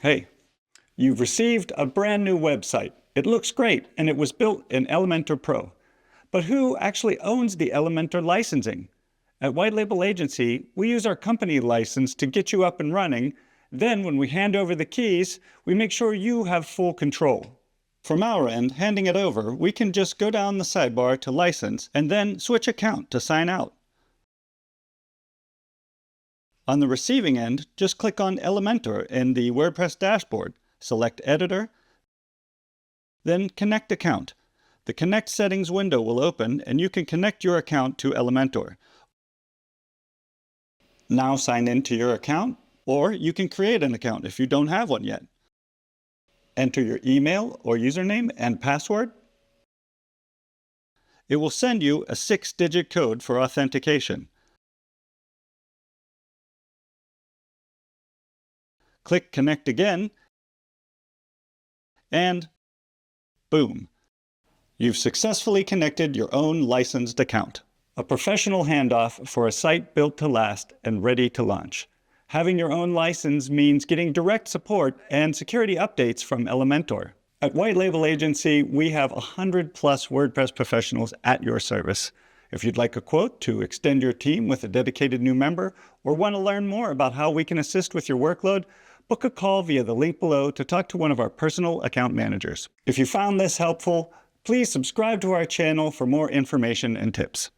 Hey, you've received a brand new website. It looks great, and it was built in Elementor Pro. But who actually owns the Elementor licensing? At White Label Agency, we use our company license to get you up and running. Then when we hand over the keys, we make sure you have full control. From our end, handing it over, we can just go down the sidebar to License and then switch account to sign out. On the receiving end, just click on Elementor in the WordPress dashboard, select Editor, then Connect Account. The Connect Settings window will open and you can connect your account to Elementor. Now sign in to your account, or you can create an account if you don't have one yet. Enter your email or username and password. It will send you a 6-digit code for authentication. Click Connect again, and boom! You've successfully connected your own licensed account. A professional handoff for a site built to last and ready to launch. Having your own license means getting direct support and security updates from Elementor. At White Label Agency, we have 100+ WordPress professionals at your service. If you'd like a quote to extend your team with a dedicated new member, or want to learn more about how we can assist with your workload, book a call via the link below to talk to one of our personal account managers. If you found this helpful, please subscribe to our channel for more information and tips.